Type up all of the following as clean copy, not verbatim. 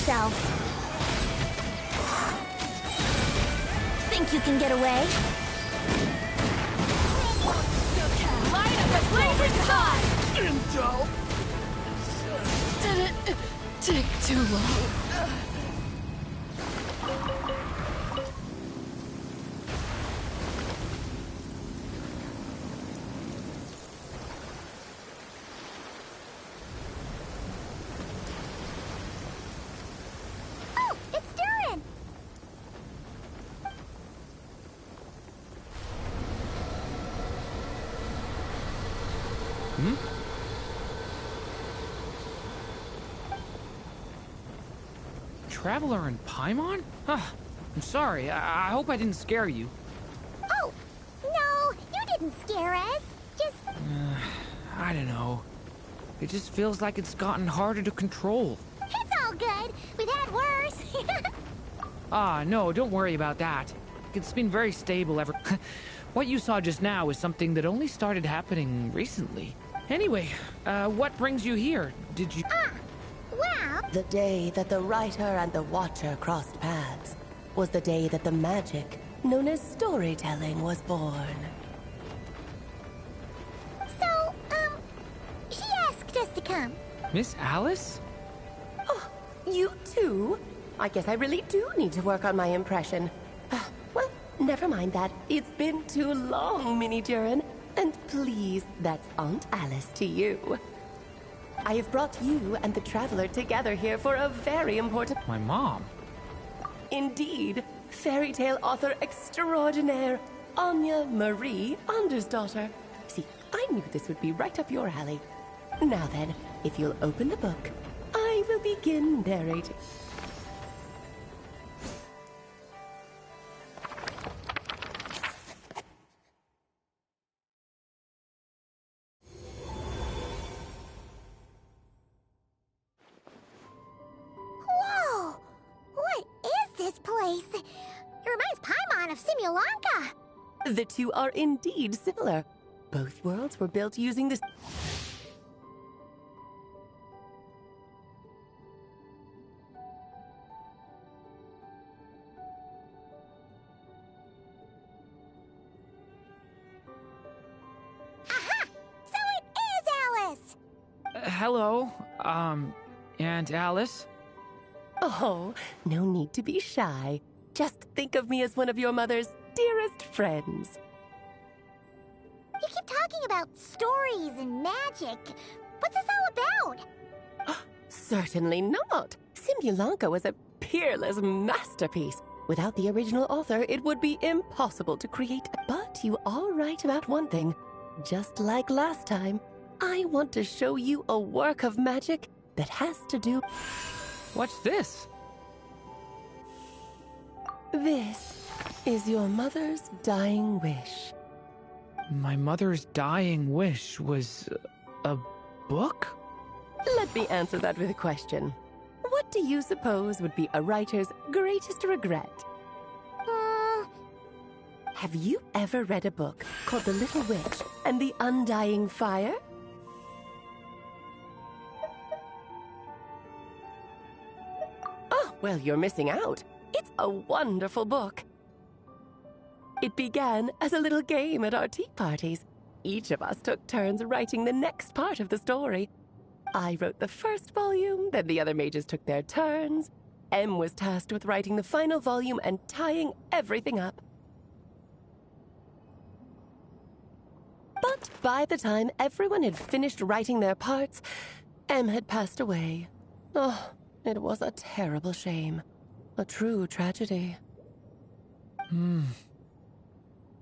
yourselves. Think you can get away? Light up the blazing sun! Intel! Did it take too long? Oh, it's Durin! Traveler in Paimon? I'm sorry. I hope I didn't scare you. Oh, no, you didn't scare us. Just... I don't know. It just feels like it's gotten harder to control. It's all good. We've had worse. No, don't worry about that. It's been very stable ever... What you saw just now is something that only started happening recently. Anyway, what brings you here? Did you... Well... The day that the writer and the watcher crossed paths was the day that the magic known as storytelling was born. So, she asked us to come. Miss Alice? Oh, you too? I guess I really do need to work on my impression. Well, never mind that. It's been too long, Mini Durin. And please, that's Aunt Alice to you. I have brought you and the Traveler together here for a very important... My mom? Indeed. Fairy tale author extraordinaire, Anya Marie Andersdottir. See, I knew this would be right up your alley. Now then, if you'll open the book, I will begin narrating. Whoa! What is this place? It reminds Paimon of Simulanka. The two are indeed similar. Both worlds were built using this... Aha! So it is Alice! Hello, Aunt Alice? Oh, no need to be shy. Just think of me as one of your mother's dearest friends. You keep talking about stories and magic. What's this all about? Certainly not. Simulanka was a peerless masterpiece. Without the original author, it would be impossible to create. But you are right about one thing. Just like last time, I want to show you a work of magic that has to do... What's this? This is your mother's dying wish. My mother's dying wish was... a book? Let me answer that with a question. What do you suppose would be a writer's greatest regret? Have you ever read a book called The Little Witch and the Undying Fire? Oh, well, you're missing out. It's a wonderful book. It began as a little game at our tea parties. Each of us took turns writing the next part of the story. I wrote the first volume, then the other mages took their turns. Em was tasked with writing the final volume and tying everything up. But by the time everyone had finished writing their parts, Em had passed away. Oh, it was a terrible shame. A true tragedy.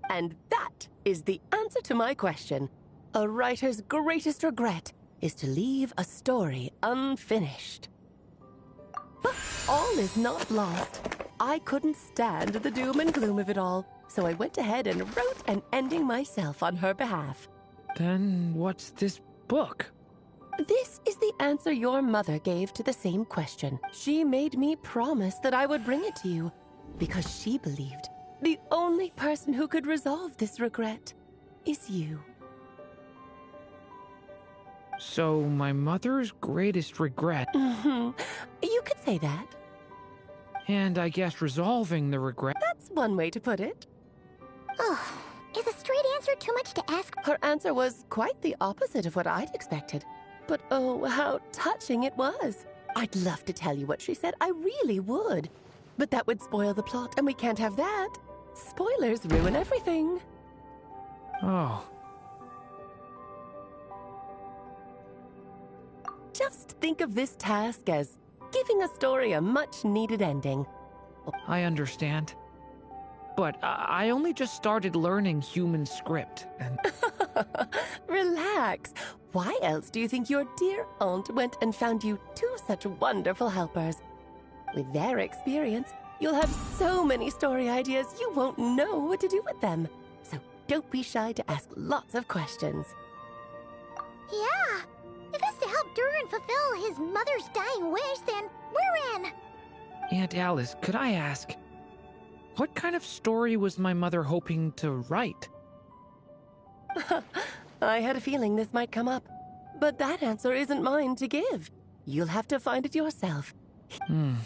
And that is the answer to my question. A writer's greatest regret is to leave a story unfinished. But all is not lost. I couldn't stand the doom and gloom of it all, so I went ahead and wrote an ending myself on her behalf. Then what's this book? This is the answer your mother gave to the same question. She made me promise that I would bring it to you, because she believed the only person who could resolve this regret is you. So, my mother's greatest regret, You could say that. and I guess resolving the regret. That's one way to put it. Oh, is a straight answer too much to ask? Her answer was quite the opposite of what I'd expected. But oh, how touching it was. I'd love to tell you what she said, I really would. But that would spoil the plot, and we can't have that. Spoilers ruin everything. Oh, Just think of this task as giving a story a much-needed ending. I understand. But I only just started learning human script, and Relax. Why else do you think your dear aunt went and found you two such wonderful helpers? With their experience, you'll have so many story ideas you won't know what to do with them. So don't be shy to ask lots of questions. Yeah. If it's to help Durin fulfill his mother's dying wish, then we're in. Aunt Alice, could I ask, what kind of story was my mother hoping to write? I had a feeling this might come up, but that answer isn't mine to give. You'll have to find it yourself. Don't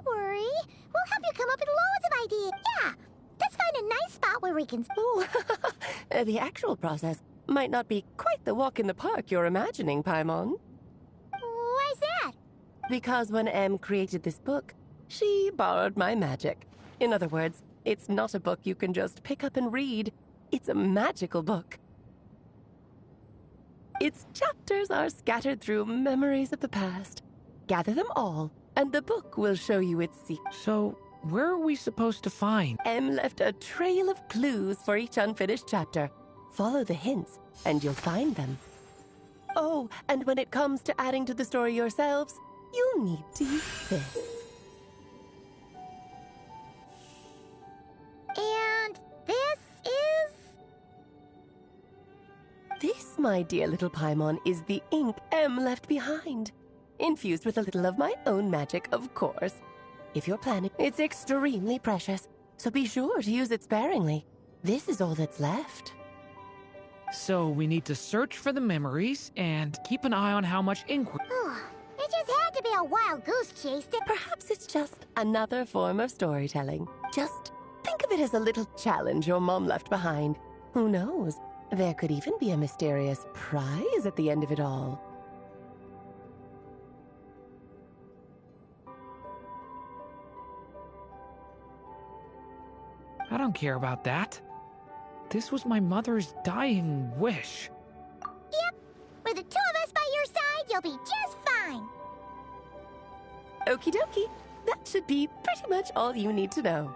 worry. We'll help you come up with loads of ideas. Yeah. Let's find a nice spot where we can... Oh, the actual process might not be quite the walk in the park you're imagining, Paimon. Why's that? Because when Em created this book, she borrowed my magic. In other words, it's not a book you can just pick up and read. It's a magical book. Its chapters are scattered through memories of the past. Gather them all, and the book will show you its secrets. So, where are we supposed to find? Em left a trail of clues for each unfinished chapter. Follow the hints, and you'll find them. Oh, and when it comes to adding to the story yourselves, you'll need to use this. And this is... This, my dear little Paimon, is the ink Em left behind. Infused with a little of my own magic, of course. If you're planning, it's extremely precious, so be sure to use it sparingly. This is all that's left. So, we need to search for the memories and keep an eye on how much ink we... It just had to be a wild goose chase. Perhaps it's just another form of storytelling. Just think of it as a little challenge your mom left behind. Who knows? There could even be a mysterious prize at the end of it all. I don't care about that. This was my mother's dying wish. Yep. With the two of us by your side, you'll be just fine. Okie dokie. That should be pretty much all you need to know.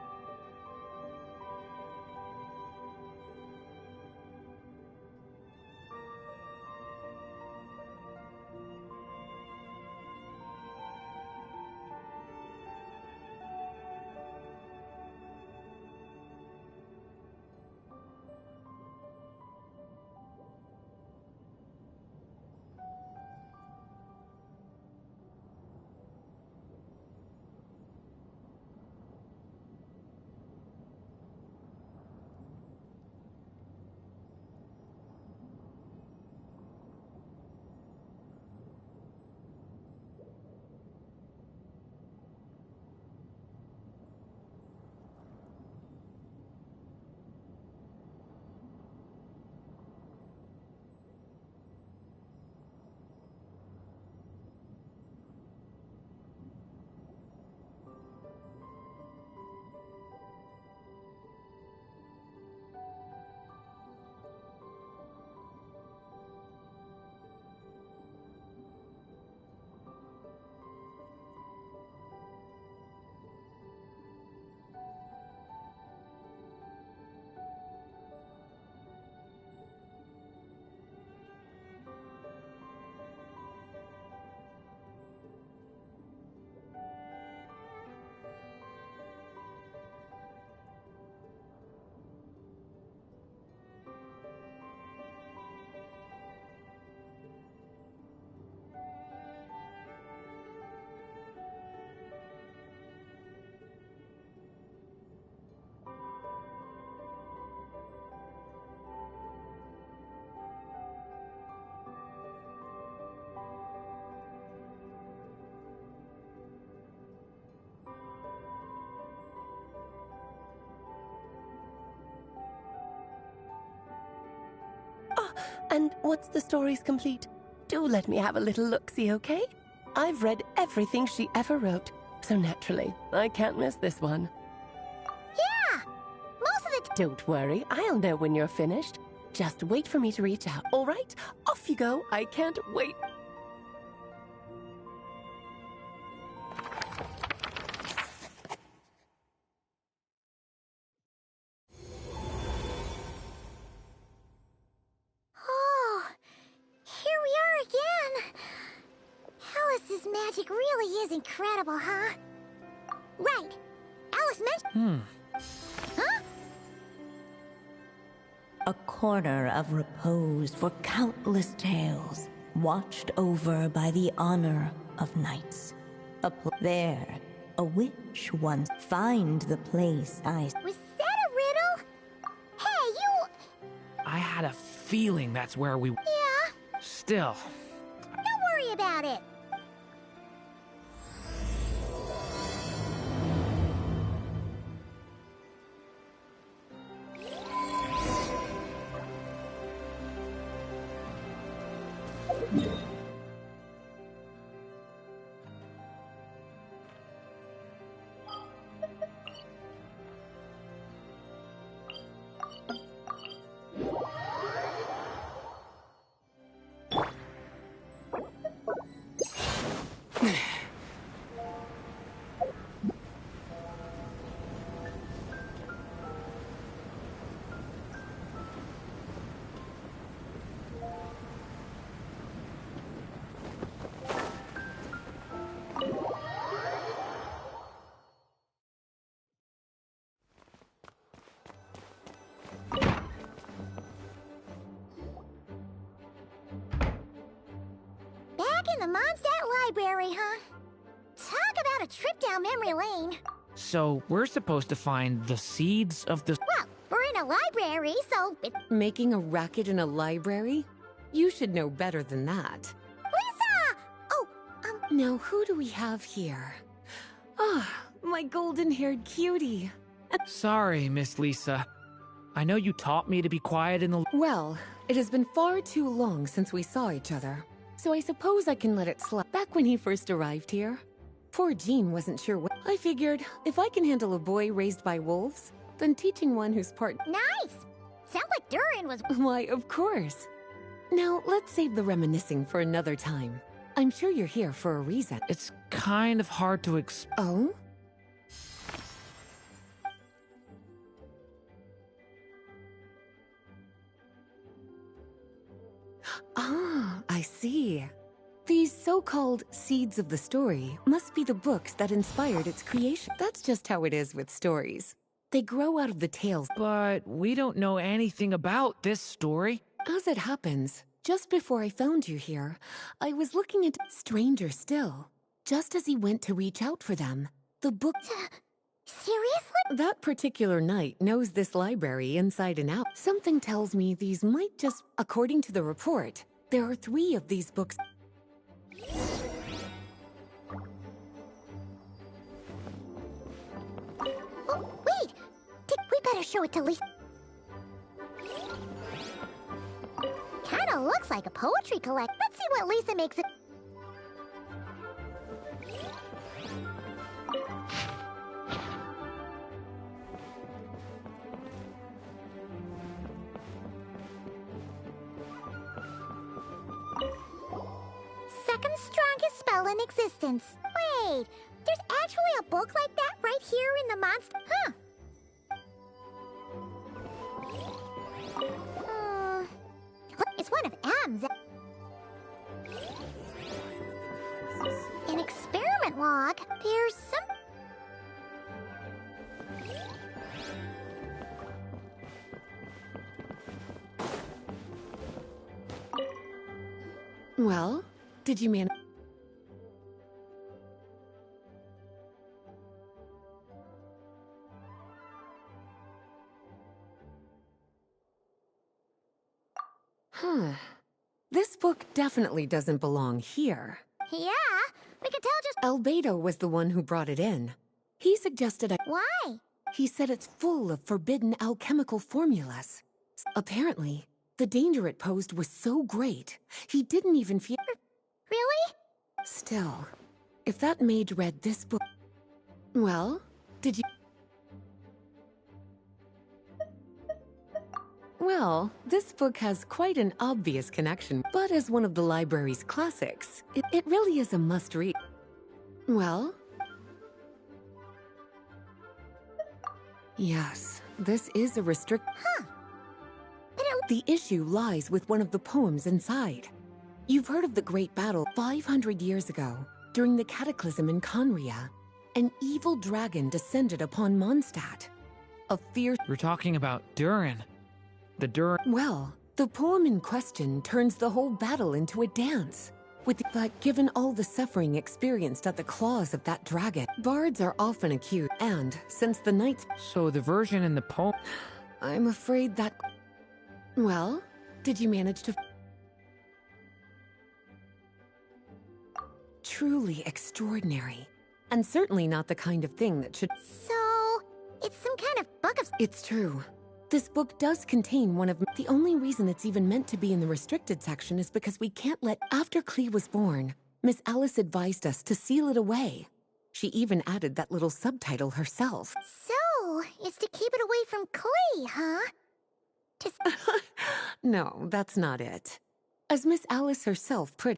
And once the story's complete, do let me have a little look-see, okay? I've read everything she ever wrote, so naturally, I can't miss this one. Yeah! Most of the Don't worry, I'll know when you're finished. Just wait for me to reach out, all right? Off you go, I can't wait. Oh, here we are again. Alice's magic really is incredible, huh? Right. Alice mentioned... Huh? A corner of repose for countless tales, watched over by the honor of knights. There, a witch once find the place I... Was that a riddle? Hey, you... I had a feeling that's where we... Yeah, Still, don't worry about it. Back in the Mondstadt Library, huh? Talk about a trip down memory lane. so we're supposed to find the seeds of the... Well, we're in a library, so... Making a racket in a library? You should know better than that. Lisa! Oh, Now, who do we have here? Ah, my golden-haired cutie. Sorry, Miss Lisa. I know you taught me to be quiet in the... Well, it has been far too long since we saw each other, so I suppose I can let it slide. Back when he first arrived here, poor Jean wasn't sure what... I figured, if I can handle a boy raised by wolves, then teaching one who's part... nice! Sounds like Durin was... Why, of course. Now, let's save the reminiscing for another time. I'm sure you're here for a reason. It's kind of hard to Oh? Ah, I see. These so-called seeds of the story must be the books that inspired its creation. That's just how it is with stories. They grow out of the tales. But we don't know anything about this story. As it happens, just before I found you here, I was looking at... Stranger still, just as he went to reach out for them, the book... Seriously? That particular knight knows this library inside and out. Something tells me these might just... According to the report, there are 3 of these books... Oh, wait! We better show it to Lisa. Kinda looks like a poetry collect. Let's see what Lisa makes it. Second strongest spell in existence. Wait, there's actually a book like that right here in the monster... Huh. It's one of M's. An experiment log. There's some... Well, did you manage... Huh. This book definitely doesn't belong here. Yeah, we could tell just... Albedo was the one who brought it in. He suggested Why? He said it's full of forbidden alchemical formulas. Apparently, The danger it posed was so great, he didn't even feel... Really? Still, if that mage read this book... Well, did you... Well, this book has quite an obvious connection, but as one of the library's classics, it really is a must-read. Well? Yes, this is a restrict... Huh. The issue lies with one of the poems inside. You've heard of the Great Battle 500 years ago, during the Cataclysm in Conria. An evil dragon descended upon Mondstadt. A fierce... We're talking about Durin. The Durin... Well, the poem in question turns the whole battle into a dance. But given all the suffering experienced at the claws of that dragon, bards are often accused, and since the knights... So the version in the poem... I'm afraid that... Well, did you manage to... Truly extraordinary. And certainly not the kind of thing that should... So, it's some kind of book of... It's true. This book does contain one of... The only reason it's even meant to be in the restricted section is because we can't let... After Klee was born, Miss Alice advised us to seal it away. She even added that little subtitle herself. So, it's to keep it away from Klee, huh? No, that's not it. As Miss Alice herself put...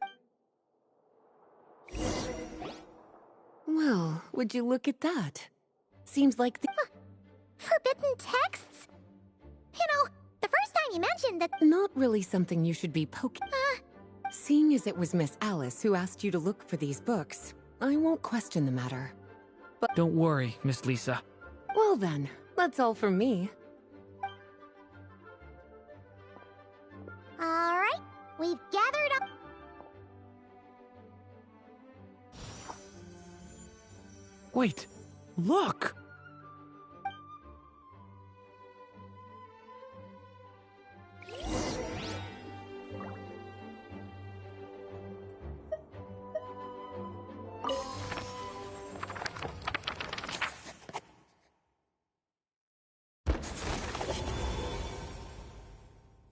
Well, would you look at that? Seems like the... Forbidden texts? You know, the first time you mentioned that... Not really something you should be poking... Seeing as it was Miss Alice who asked you to look for these books, I won't question the matter. But... Don't worry, Miss Lisa. Well then, that's all from me. Alright, we've gathered up... Wait, look!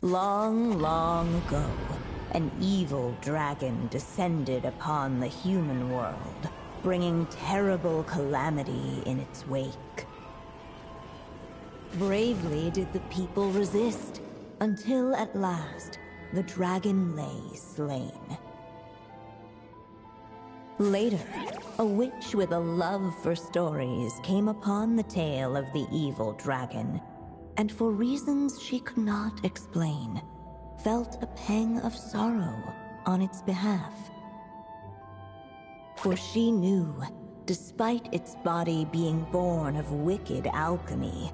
Long, long ago, an evil dragon descended upon the human world, bringing terrible calamity in its wake. Bravely did the people resist, until at last, the dragon lay slain. Later, a witch with a love for stories came upon the tale of the evil dragon, and for reasons she could not explain, felt a pang of sorrow on its behalf. For she knew, despite its body being born of wicked alchemy,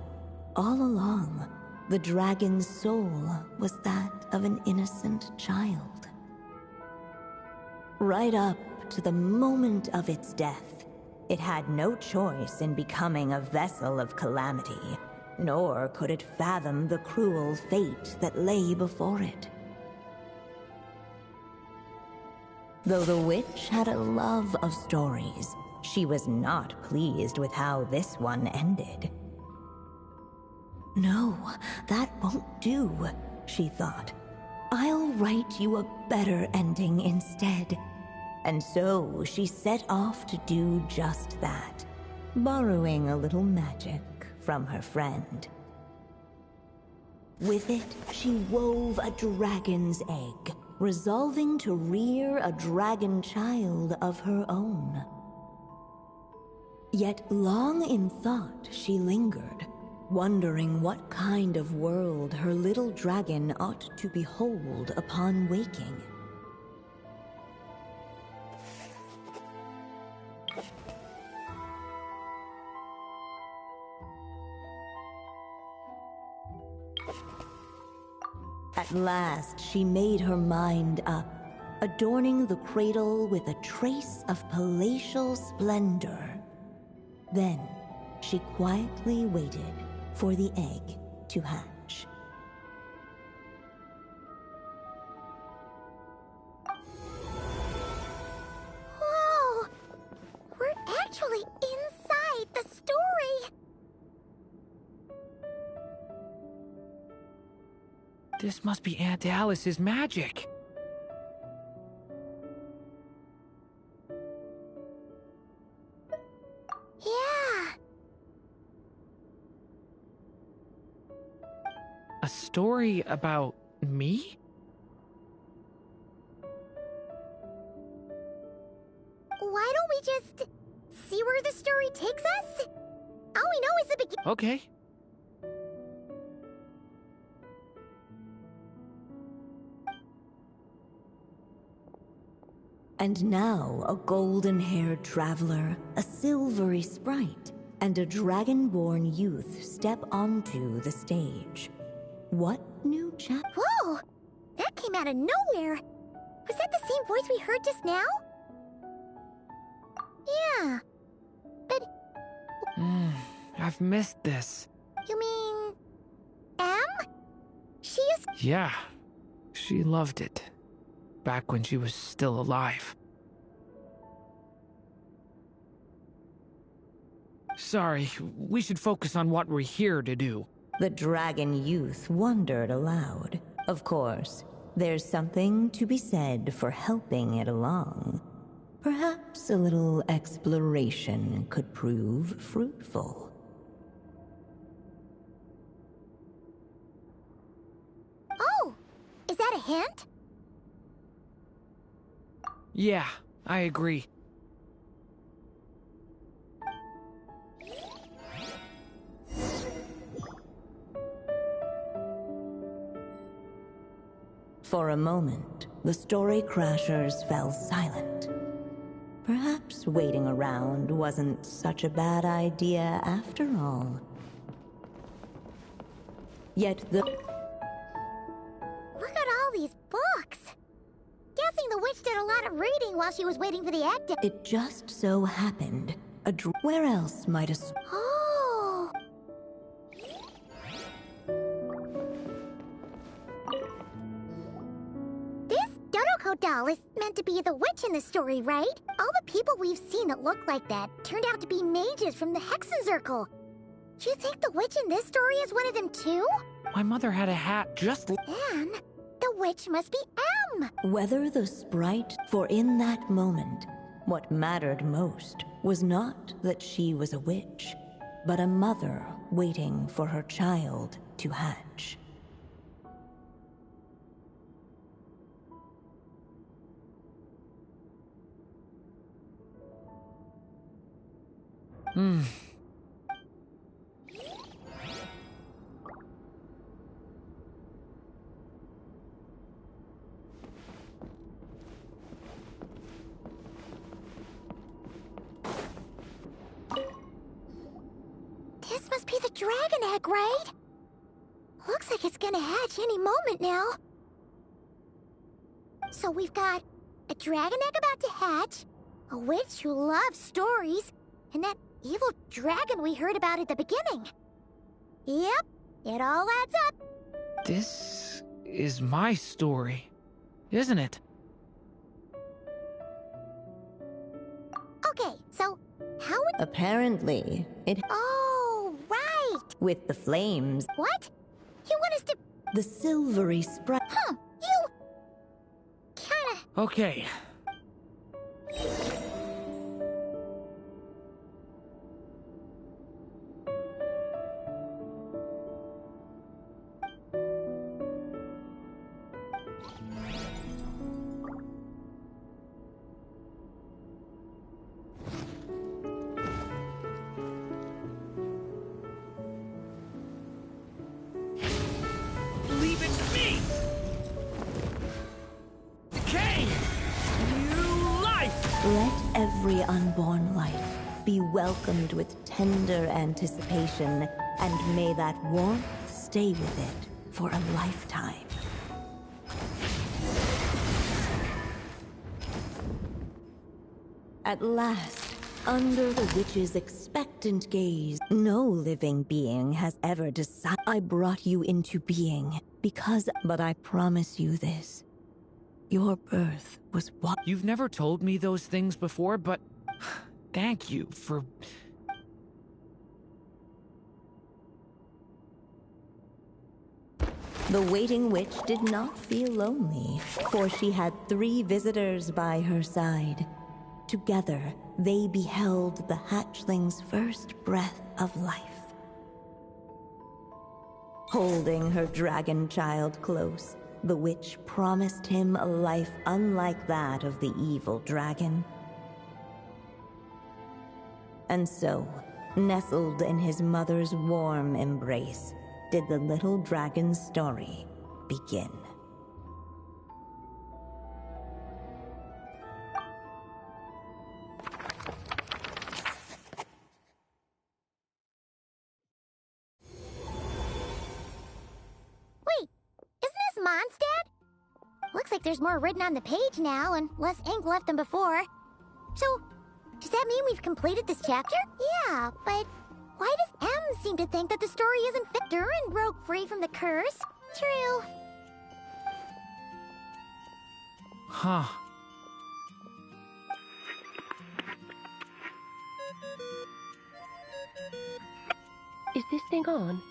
all along, the dragon's soul was that of an innocent child. Right up to the moment of its death, it had no choice in becoming a vessel of calamity, nor could it fathom the cruel fate that lay before it. Though the witch had a love of stories, she was not pleased with how this one ended. No, that won't do, she thought. I'll write you a better ending instead. And so she set off to do just that, borrowing a little magic from her friend. With it, she wove a dragon's egg, resolving to rear a dragon child of her own. Yet long in thought she lingered, wondering what kind of world her little dragon ought to behold upon waking. At last, she made her mind up, adorning the cradle with a trace of palatial splendor. Then, she quietly waited for the egg to hatch. Whoa! We're actually inside the story! This must be Aunt Alice's magic. Yeah. A story about me? Why don't we just see where the story takes us? All we know is the beginning. Okay. And now a golden-haired traveler, a silvery sprite, and a dragon-born youth step onto the stage. What new Whoa! That came out of nowhere! Was that the same voice we heard just now? Yeah. But I've missed this. you mean... Em? She is... Yeah, she loved it. Back when she was still alive. Sorry, we should focus on what we're here to do. The dragon youth wondered aloud. Of course, there's something to be said for helping it along. Perhaps a little exploration could prove fruitful. Oh! Is that a hint? Yeah, I agree. For a moment, the story crashers fell silent. Perhaps waiting around wasn't such a bad idea after all. Yet the... Look at all these books! Guessing the witch did a lot of reading while she was waiting for the act. It just so happened. Where else might a... Oh! This Dodoko doll is meant to be the witch in the story, right? All the people we've seen that look like that turned out to be mages from the Hexen Circle. Do you think the witch in this story is one of them too? My mother had a hat just Then, the witch must be Em! Whether the sprite, for in that moment, what mattered most was not that she was a witch, but a mother waiting for her child to hatch. This must be the dragon egg, right? Looks like it's gonna hatch any moment now. So we've got a dragon egg about to hatch, a witch who loves stories, and that evil dragon we heard about at the beginning. Yep, it all adds up. This is my story, isn't it? Okay, so how would... Apparently, it... Oh, right! With the flames, What? You want us to... the silvery sprite... Huh, you... kinda... Okay. Leave it to me! Decay! New life! Let every unborn life be welcomed with tender anticipation, and may that warmth stay with it for a lifetime. At last, under the witch's expectant gaze, no living being has ever decided. I brought you into being because, but I promise you this. Your birth was what? You've never told me those things before, but thank you for... The waiting witch did not feel lonely, for she had 3 visitors by her side. Together, they beheld the hatchling's first breath of life. Holding her dragon child close, the witch promised him a life unlike that of the evil dragon. And so, nestled in his mother's warm embrace, did the little dragon's story begin. Wait, isn't this Mondstadt? Looks like there's more written on the page now and less ink left than before. So, does that mean we've completed this chapter? Yeah, but why does M seem to think that the story isn't fit? Durin broke free from the curse. True. Huh. Is this thing on?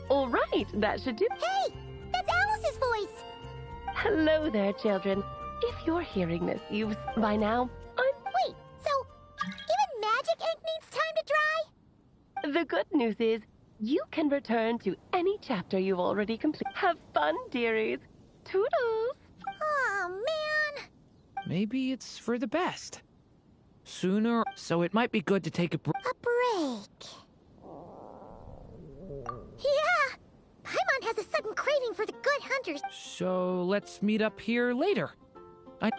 All right, that should do. Hey, that's Alice's voice. Hello there, children. If you're hearing this, you've by now. Wait, so even magic ink needs time to dry? The good news is, you can return to any chapter you've already completed. Have fun, dearies. Toodles! Oh, man. Maybe it's for the best. Sooner, so it might be good to take a break. A break. Yeah! Paimon has a sudden craving for the good hunters. So let's meet up here later. I